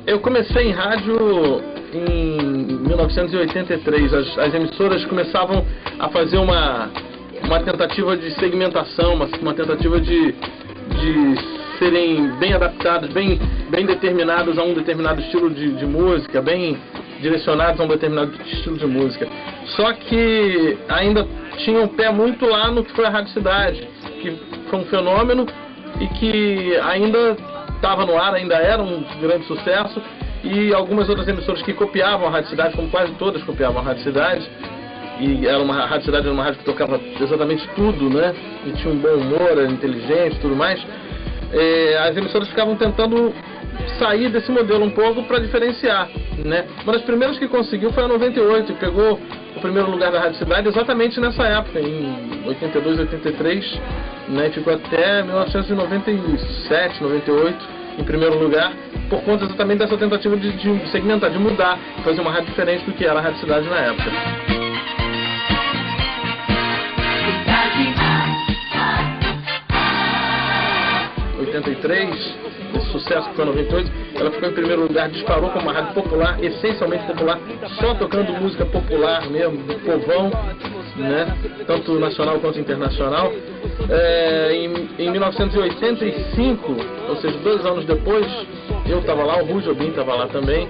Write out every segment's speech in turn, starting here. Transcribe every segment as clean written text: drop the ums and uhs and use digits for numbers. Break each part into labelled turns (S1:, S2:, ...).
S1: Eu comecei em rádio em 1983. As emissoras começavam a fazer uma tentativa de segmentação, uma tentativa de serem bem adaptadas, bem determinadas a um determinado estilo de música, bem direcionados a um determinado estilo de música. Só que ainda tinha um pé muito lá no que foi a Rádio Cidade, que foi um fenômeno e que ainda estava no ar, ainda era um grande sucesso, e algumas outras emissoras que copiavam a Rádio Cidade, como quase todas copiavam a Rádio Cidade, e a Rádio Cidade era uma rádio que tocava exatamente tudo, né? E tinha um bom humor, era inteligente e tudo mais. As emissoras ficavam tentando sair desse modelo um pouco para diferenciar, né? Uma das primeiras que conseguiu foi a 98, e pegou o primeiro lugar da Rádio Cidade exatamente nessa época, em 82, 83, né? Ficou até 1997, 98 em primeiro lugar, por conta exatamente dessa tentativa de segmentar, de mudar, fazer uma rádio diferente do que era a Rádio Cidade na época. 83, esse sucesso que foi em 98, ela ficou em primeiro lugar, disparou como uma rádio popular, essencialmente popular, só tocando música popular mesmo, do povão, né? Tanto nacional quanto internacional. Em 1985, ou seja, 2 anos depois, eu estava lá, o Rui Jobim estava lá também.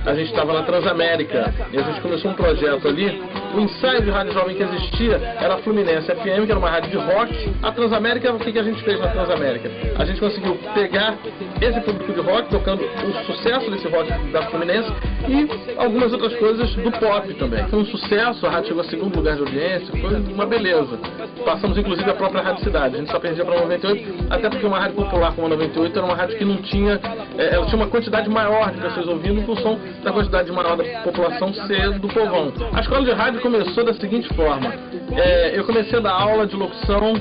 S1: A gente estava na Transamérica e a gente começou um projeto ali. O ensaio de rádio jovem que existia era a Fluminense FM, que era uma rádio de rock. A Transamérica, o que a gente fez na Transamérica? A gente conseguiu pegar esse público de rock, tocando o sucesso desse rock da Fluminense e algumas outras coisas do pop também. Foi um sucesso, a rádio chegou a 2º lugar de audiência, foi uma beleza. Passamos inclusive a própria Rádio Cidade, a gente só perdia para 98, até porque uma rádio popular como a 98 era uma rádio que não tinha, ela tinha uma quantidade maior de pessoas ouvindo em função da quantidade maior da população ser do povão. A escola de rádio começou da seguinte forma: eu comecei a dar aula de locução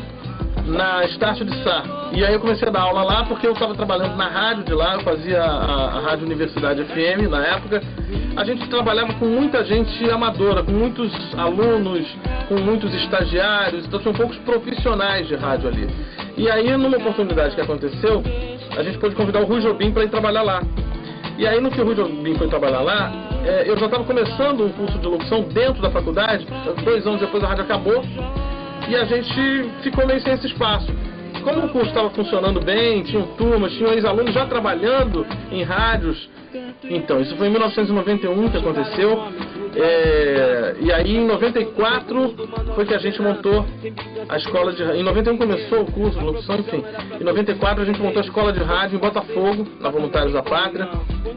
S1: na Estácio de Sá, e aí eu comecei a dar aula lá porque eu estava trabalhando na rádio de lá, eu fazia a Rádio Universidade FM na época. A gente trabalhava com muita gente amadora, com muitos alunos, com muitos estagiários, então tinham poucos profissionais de rádio ali. E aí, numa oportunidade que aconteceu, a gente pôde convidar o Rui Jobim para ir trabalhar lá. E aí, no que o Rui Jobim foi trabalhar lá, eu já estava começando um curso de locução dentro da faculdade. 2 anos depois a rádio acabou e a gente ficou meio sem esse espaço. Como o curso estava funcionando bem, tinham turmas, tinham ex-alunos já trabalhando em rádios. Então, isso foi em 1991 que aconteceu. E aí, em 94, foi que a gente montou a escola de rádio. Em 91 começou o curso de locução, enfim. Em 94 a gente montou a escola de rádio em Botafogo, na Voluntários da Pátria.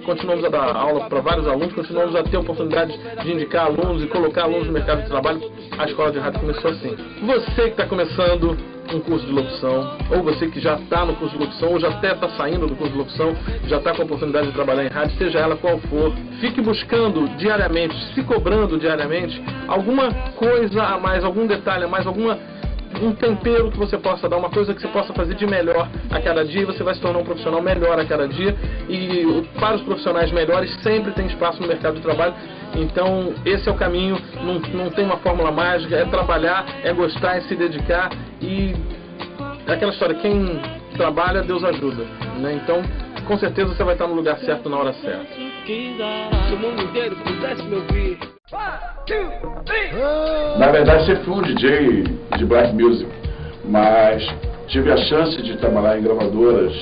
S1: Continuamos a dar aula para vários alunos, continuamos a ter a oportunidade de indicar alunos e colocar alunos no mercado de trabalho. A escola de rádio começou assim. Você que está começando um curso de locução, ou você que já está no curso de locução, ou já até está saindo do curso de locução, já está com a oportunidade de trabalhar em rádio, seja ela qual for, fique buscando diariamente, se cobrando diariamente, alguma coisa a mais, algum detalhe a mais, um tempero que você possa dar, uma coisa que você possa fazer de melhor a cada dia, e você vai se tornar um profissional melhor a cada dia. E para os profissionais melhores sempre tem espaço no mercado de trabalho. Então esse é o caminho, não tem uma fórmula mágica, é trabalhar, é gostar, é se dedicar, e é aquela história, quem trabalha, Deus ajuda, né? Então com certeza você vai estar no lugar certo na hora certa.
S2: Se o mundo inteiro pudesse me ouvir.
S3: Na verdade, sempre fui um DJ de black music, mas tive a chance de trabalhar em gravadoras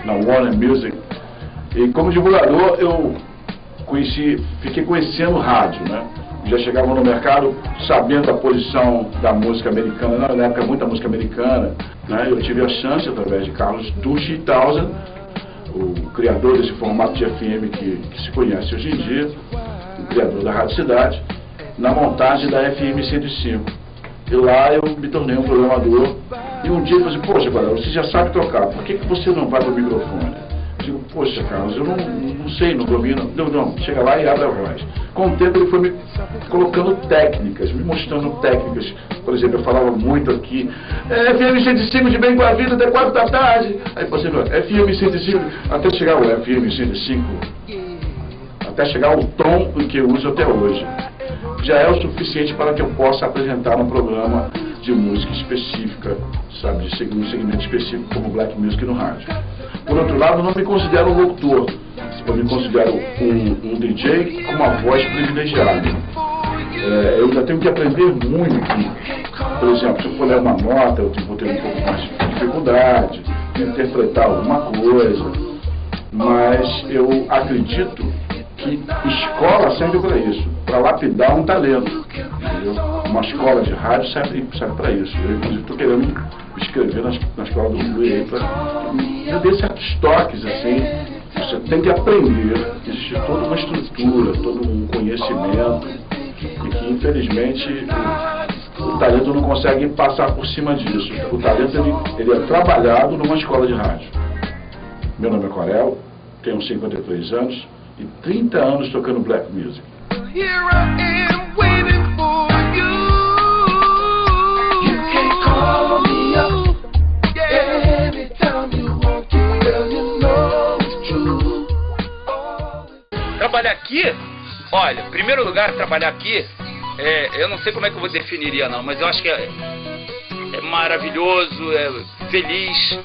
S3: na Warner Music, e como divulgador eu fiquei conhecendo rádio, né? Já chegava no mercado sabendo a posição da música americana, na época muita música americana, né? Eu tive a chance, através de Carlos Tucci Townsend, o criador desse formato de FM que se conhece hoje em dia, o criador da Rádio Cidade, na montagem da FM 105. E lá eu me tornei um programador, e um dia eu falei assim: poxa, Barão, você já sabe tocar, por que você não vai para o microfone? Eu digo: poxa, Carlos, eu não sei, não domino. Não, chega lá e abre a voz. Com o tempo ele foi me colocando técnicas, me mostrando técnicas. Por exemplo, eu falava muito aqui, FM 105 de bem com a vida até 4 da tarde. Aí você falou, FM 105, até chegar o FM 105, até chegar o tom em que eu uso até hoje. já é o suficiente para que eu possa apresentar um programa de música específica, sabe, de um segmento específico como Black Music no rádio. Por outro lado, eu não me considero um locutor, eu me considero um DJ com uma voz privilegiada. Eu ainda tenho que aprender muito. Por exemplo, se eu for ler uma nota, eu vou ter um pouco mais de dificuldade de interpretar alguma coisa, mas eu acredito que escola serve para isso, para lapidar um talento. Entendeu? Uma escola de rádio serve para isso. Eu, inclusive, estou querendo me inscrever na escola do Rui aí para me dar certos toques, assim. Você tem que aprender. Existe toda uma estrutura, todo um conhecimento, e que, infelizmente, o talento não consegue passar por cima disso. O talento ele é trabalhado numa escola de rádio. Meu nome é Corel, tenho 53 anos e 30 anos tocando Black Music.
S4: Trabalhar aqui, olha, em primeiro lugar, trabalhar aqui, eu não sei como é que eu vou definiria não, mas eu acho que é maravilhoso, é feliz,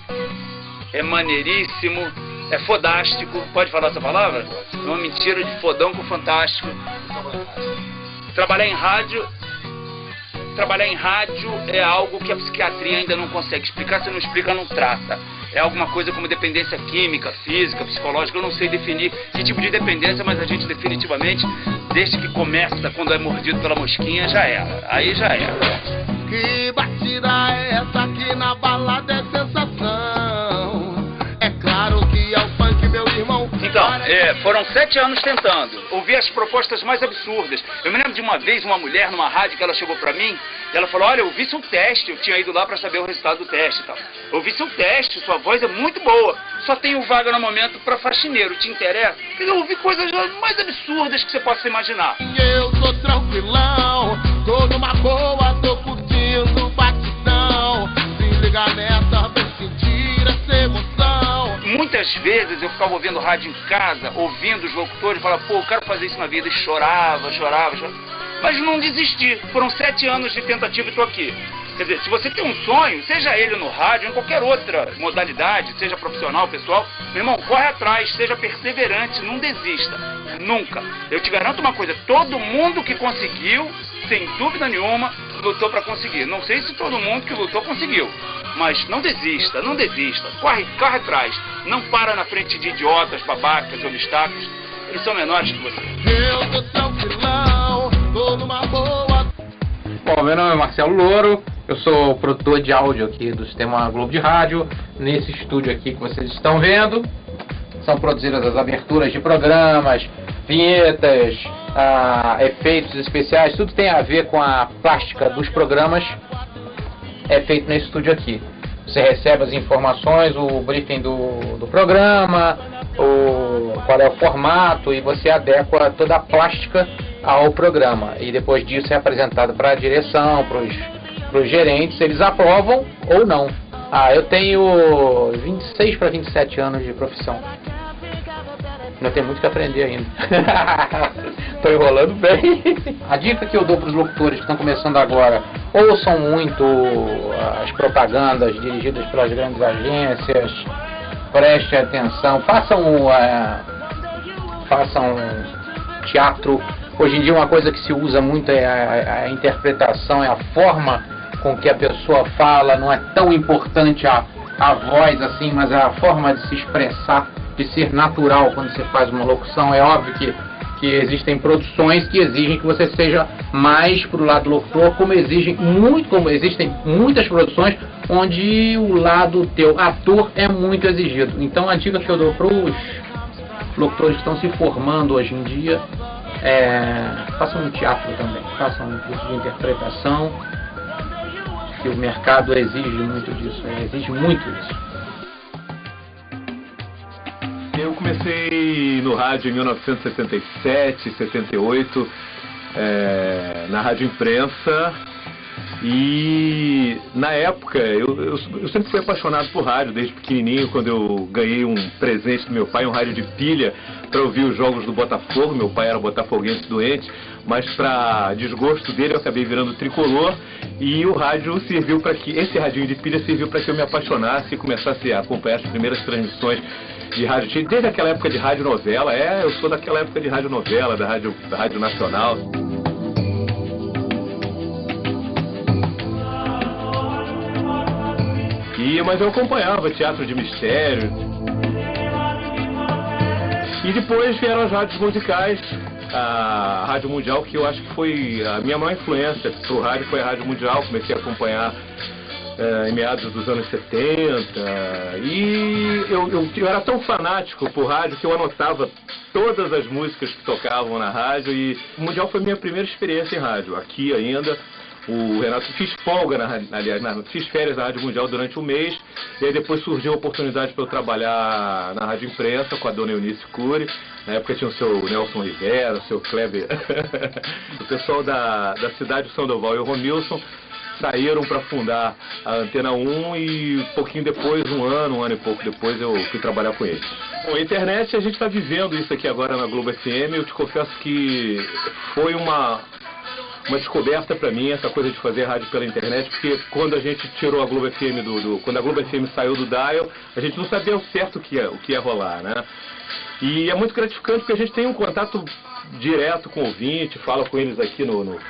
S4: é maneiríssimo, é fodástico. Pode falar essa palavra? É uma mentira de fodão com fantástico. Trabalhar em rádio é algo que a psiquiatria ainda não consegue explicar. Se não explica, não trata. É alguma coisa como dependência química, física, psicológica. Eu não sei definir que tipo de dependência, mas a gente definitivamente, desde que começa, quando é mordido pela mosquinha, já era. Aí já era.
S5: Que batida é essa aqui na balada, é sensação. É claro que é o funk, meu irmão.
S4: Então, foram 7 anos tentando ouvir as propostas mais absurdas. Eu me lembro de uma vez, uma mulher numa rádio, que ela chegou pra mim e ela falou: olha, eu vi seu teste, eu tinha ido lá pra saber o resultado do teste e tal. Eu vi seu teste, sua voz é muito boa, só tenho vaga no momento pra faxineiro, te interessa? Eu ouvi coisas mais absurdas que você possa imaginar.
S5: Eu tô tranquilão, tô numa boa, tô curtindo o batidão. Se liga nessa, vem sentir essa emoção.
S4: Muitas vezes eu ficava ouvindo rádio em casa, ouvindo os locutores, falava, pô, eu quero fazer isso na vida, e chorava. Mas não desisti. Foram 7 anos de tentativa e tô aqui. Quer dizer, se você tem um sonho, seja ele no rádio, em qualquer outra modalidade, seja profissional, pessoal, meu irmão, corre atrás, seja perseverante, não desista. Nunca. Eu te garanto uma coisa, todo mundo que conseguiu, sem dúvida nenhuma, lutou para conseguir. Não sei se todo mundo que lutou conseguiu, mas não desista, não desista. Corre atrás. Não para na frente de idiotas, babacas, obstáculos. Eles são menores que você.
S5: Eu tô tranquilão, tô numa boa.
S6: Bom, meu nome é Marcelo Louro, eu sou produtor de áudio aqui do Sistema Globo de Rádio. Nesse estúdio aqui que vocês estão vendo, são produzidas as aberturas de programas, vinhetas, efeitos especiais, tudo tem a ver com a plástica dos programas, é feito nesse estúdio aqui. Você recebe as informações, o briefing do programa, qual é o formato, e você adequa toda a plástica ao programa. E depois disso é apresentado para a direção, para os gerentes, eles aprovam ou não. Eu tenho 26 para 27 anos de profissão. Ainda tem muito que aprender ainda. Estou enrolando bem. A dica que eu dou para os locutores que estão começando agora: ouçam muito as propagandas dirigidas pelas grandes agências, prestem atenção, façam teatro. Hoje em dia uma coisa que se usa muito é a interpretação, é a forma com que a pessoa fala. Não é tão importante a voz assim, mas a forma de se expressar, de ser natural quando você faz uma locução. É óbvio que existem produções que exigem que você seja mais pro lado locutor, como existem muitas produções onde o lado teu ator é muito exigido. Então a dica que eu dou para os locutores que estão se formando hoje em dia façam um teatro também, façam um curso de interpretação, que o mercado exige muito disso, exige muito isso.
S7: Eu comecei no rádio em 1977, 78, na Rádio Imprensa, e na época eu sempre fui apaixonado por rádio desde pequenininho. Quando eu ganhei um presente do meu pai, um rádio de pilha, para ouvir os jogos do Botafogo. Meu pai era botafoguense doente, mas para desgosto dele eu acabei virando tricolor, e o rádio serviu para que, esse radinho de pilha serviu para que eu me apaixonasse e começasse a acompanhar as primeiras transmissões de rádio, desde aquela época de rádio novela. Eu sou daquela época de rádio novela, da Rádio Nacional. Mas eu acompanhava teatro de mistério. E depois vieram as rádios musicais, a Rádio Mundial, que eu acho que foi a minha maior influência pro rádio, foi a Rádio Mundial. Comecei a acompanhar em meados dos anos 70, e eu era tão fanático por rádio que eu anotava todas as músicas que tocavam na rádio, e o Mundial foi minha primeira experiência em rádio, aqui ainda. O Renato, fiz folga, fiz férias na Rádio Mundial durante um mês, e aí depois surgiu a oportunidade para eu trabalhar na Rádio Imprensa com a dona Eunice Cury. Na época tinha o seu Nelson Rivera, o seu Kleber, o pessoal da cidade, o Sandoval e o Romilson, saíram para fundar a Antena 1, e um pouquinho depois, um ano e pouco depois, eu fui trabalhar com eles. Bom, a internet, a gente está vivendo isso aqui agora na Globo FM. Eu te confesso que foi uma descoberta para mim, essa coisa de fazer rádio pela internet, porque quando a gente tirou a Globo FM quando a Globo FM saiu do dial, a gente não sabia ao certo o que ia rolar, né? E é muito gratificante porque a gente tem um contato direto com o ouvinte, fala com eles aqui no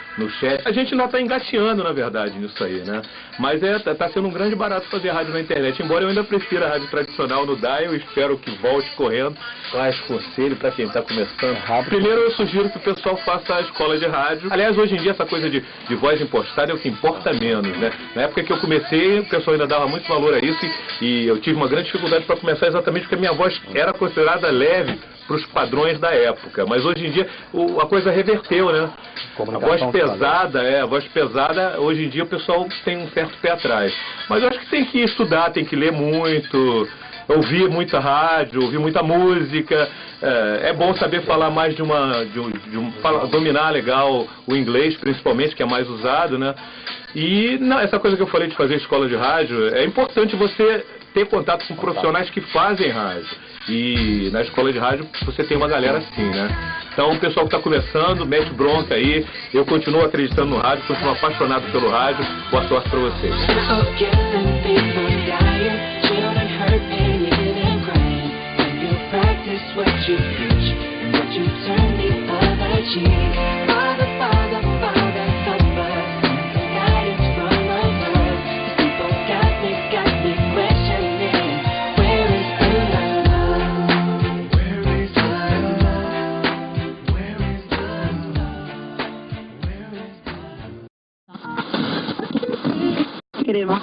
S7: chat. A gente não está engateando, na verdade, nisso aí, né? Mas tá sendo um grande barato fazer rádio na internet, embora eu ainda prefira a rádio tradicional no dial. Eu espero que volte correndo. Quais conselho para quem está começando? Primeiro, eu sugiro que o pessoal faça a escola de rádio. Aliás, hoje em dia essa coisa de voz impostada é o que importa menos, né? Na época que eu comecei, o pessoal ainda dava muito valor a isso, e eu tive uma grande dificuldade para começar exatamente porque a minha voz era considerada leve para os padrões da época. Mas hoje em dia a coisa reverteu, né? A voz pesada, hoje em dia o pessoal tem um certo pé atrás. Mas eu acho que tem que estudar, tem que ler muito, ouvir muita rádio, ouvir muita música. É bom saber falar mais dominar legal o inglês, principalmente, que é mais usado, né? E essa coisa que eu falei de fazer escola de rádio, é importante você ter contato com profissionais que fazem rádio. E na escola de rádio você tem uma galera assim, né? Então o pessoal que está começando, mete bronca aí. Eu continuo acreditando no rádio, continuo apaixonado pelo rádio. Boa sorte para vocês.
S8: Queremos.